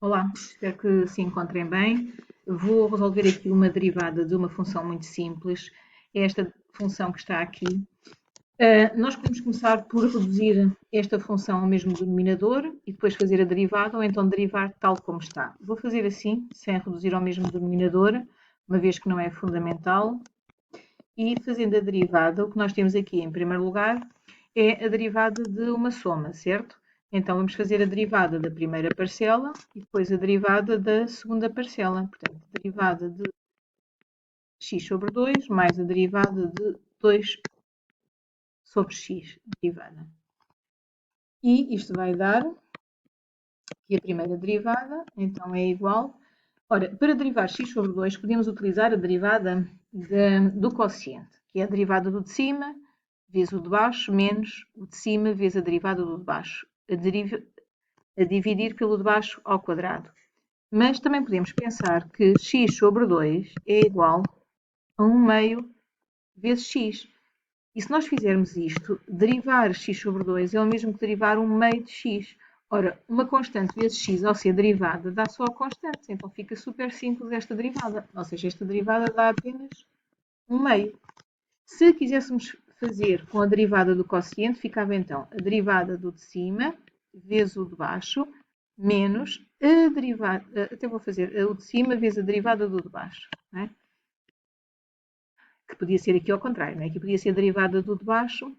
Olá, espero que se encontrem bem. Vou resolver aqui uma derivada de uma função muito simples. É esta função que está aqui. Nós podemos começar por reduzir esta função ao mesmo denominador e depois fazer a derivada, ou então derivar tal como está. Vou fazer assim, sem reduzir ao mesmo denominador, uma vez que não é fundamental. E fazendo a derivada, o que nós temos aqui, em primeiro lugar, é a derivada de uma soma, certo? Então, vamos fazer a derivada da primeira parcela e depois a derivada da segunda parcela. Portanto, a derivada de x sobre 2 mais a derivada de 2 sobre x derivada. E isto vai dar, aqui a primeira derivada, então é igual. Ora, para derivar x sobre 2, podemos utilizar a derivada do quociente, que é a derivada do de cima vezes o de baixo, menos o de cima vezes a derivada do de baixo, a dividir pelo de baixo ao quadrado. Mas também podemos pensar que x sobre 2 é igual a 1 meio vezes x. E se nós fizermos isto, derivar x sobre 2 é o mesmo que derivar 1 meio de x. Ora, uma constante vezes x ao ser derivada dá só a constante, então fica super simples esta derivada. Ou seja, esta derivada dá apenas 1 meio. Se quiséssemos fazer com a derivada do quociente, ficava então a derivada do de cima vezes o de baixo, menos a derivada, até vou fazer o de cima vezes a derivada do de baixo, não é? Que podia ser aqui ao contrário, não é? Aqui podia ser a derivada do de baixo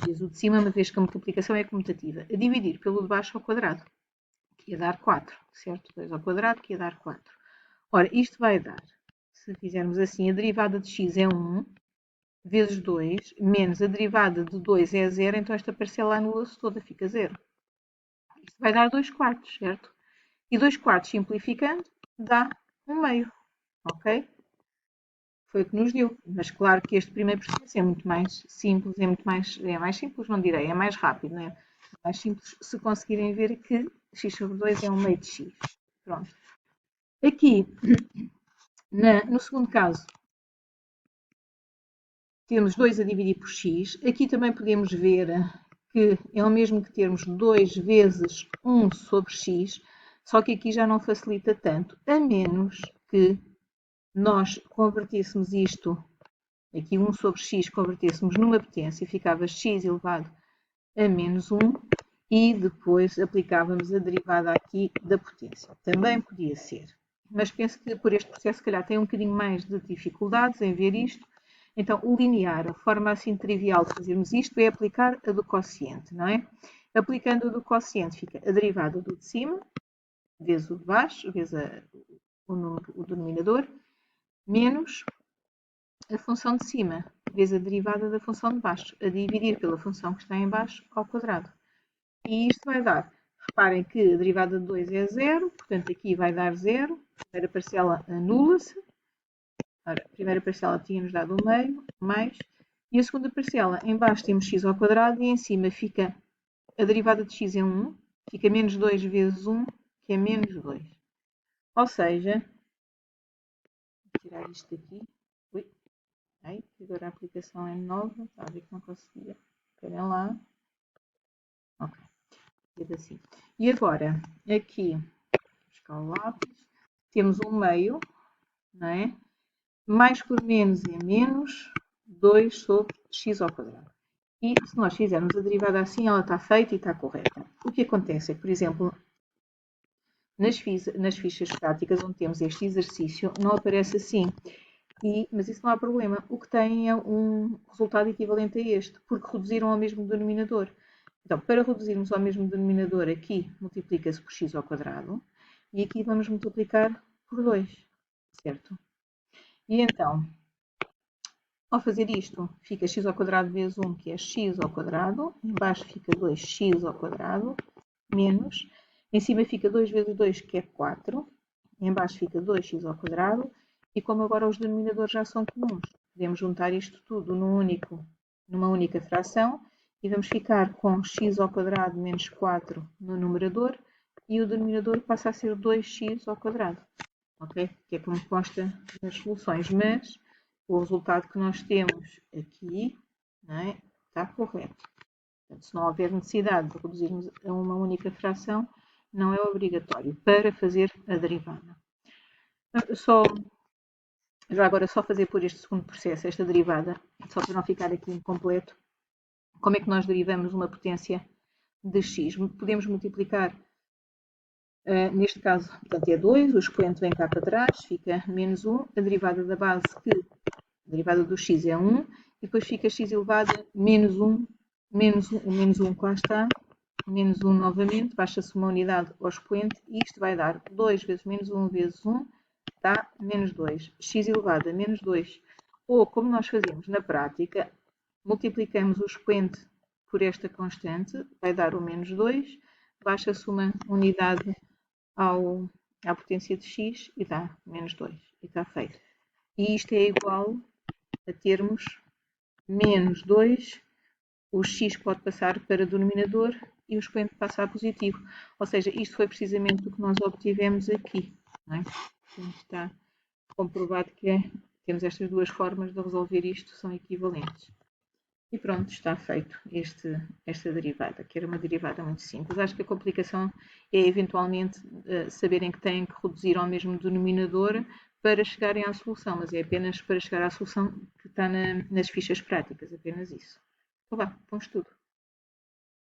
vezes o de cima, uma vez que a multiplicação é comutativa, a dividir pelo de baixo ao quadrado, que ia dar 4, certo? 2 ao quadrado, que ia dar 4. Ora, isto vai dar, se fizermos assim, a derivada de x é 1, vezes 2, menos a derivada de 2 é 0, então esta parcela anula-se toda, fica 0. Isto vai dar 2 quartos, certo? E 2 quartos, simplificando, dá 1 meio, ok? Foi o que nos deu. Mas claro que este primeiro processo é muito mais simples, é mais simples, não direi, é mais rápido, não é? É mais simples se conseguirem ver que x sobre 2 é 1 meio de x. Pronto. Aqui, no segundo caso, temos 2 a dividir por x. Aqui também podemos ver que é o mesmo que termos 2 vezes 1 sobre x, só que aqui já não facilita tanto, a menos que nós convertíssemos isto, aqui 1 sobre x, convertíssemos numa potência, ficava x elevado a menos 1, e depois aplicávamos a derivada aqui da potência. Também podia ser. Mas penso que por este processo, se calhar, tem um bocadinho mais de dificuldades em ver isto. Então, o linear, a forma assim trivial de fazermos isto é aplicar a do quociente, não é? Aplicando a do quociente, fica a derivada do de cima, vezes o de baixo, vezes o denominador, menos a função de cima, vezes a derivada da função de baixo, a dividir pela função que está em baixo ao quadrado. E isto vai dar, reparem que a derivada de 2 é 0, portanto aqui vai dar 0, a primeira parcela anula-se. Ora, a primeira parcela tinha-nos dado 1 meio, mais, e a segunda parcela, em baixo temos x ao quadrado e em cima fica a derivada de x é 1, fica menos 2 vezes 1, que é menos 2. Ou seja, vou tirar isto daqui. Ui, agora a aplicação é nova, está a ver que não conseguia. Esperem lá. Ok, assim. E agora, aqui, buscar o lápis, temos 1 meio, não é? Mais por menos é menos 2 sobre x ao quadrado. E se nós fizermos a derivada assim, ela está feita e está correta. O que acontece é que, por exemplo, nas fichas práticas onde temos este exercício, não aparece assim. Mas isso não há problema. O que tem é um resultado equivalente a este, porque reduziram ao mesmo denominador. Então, para reduzirmos ao mesmo denominador, aqui multiplica-se por x ao quadrado e aqui vamos multiplicar por 2, certo? E então, ao fazer isto, fica x ao quadrado vezes 1, que é x ao quadrado. Em baixo fica 2x ao quadrado, menos. Em cima fica 2 vezes 2, que é 4. Em baixo fica 2x ao quadrado. E como agora os denominadores já são comuns, podemos juntar isto tudo numa única fração. E vamos ficar com x ao quadrado menos 4 no numerador. E o denominador passa a ser 2x ao quadrado. Ok? Que é como consta nas soluções. Mas o resultado que nós temos aqui, não é, está correto. Portanto, se não houver necessidade de reduzirmos a uma única fração, não é obrigatório para fazer a derivada. Já agora, só fazer por este segundo processo, esta derivada, só para não ficar aqui incompleto, como é que nós derivamos uma potência de x? Podemos multiplicar, neste caso, portanto é 2, o expoente vem cá para trás, fica menos 1, a derivada da base, a derivada do x é 1, e depois fica x elevado a menos 1, o menos 1 que lá está, menos 1 novamente, baixa-se uma unidade ao expoente, e isto vai dar 2 vezes menos 1 vezes 1, dá menos 2. X elevado a menos 2. Ou, como nós fazemos na prática, multiplicamos o expoente por esta constante, vai dar o menos 2, baixa-se uma unidade à potência de x e dá menos 2. E está feito. E isto é igual a termos menos 2, o x pode passar para o denominador e o expoente passa a positivo. Ou seja, isto foi precisamente o que nós obtivemos aqui. Não é? Portanto, está comprovado que temos estas duas formas de resolver isto, são equivalentes. E pronto, está feito esta derivada, que era uma derivada muito simples. Acho que a complicação é eventualmente saberem que têm que reduzir ao mesmo denominador para chegarem à solução, mas é apenas para chegar à solução que está nas fichas práticas, apenas isso. Então vá, bom estudo.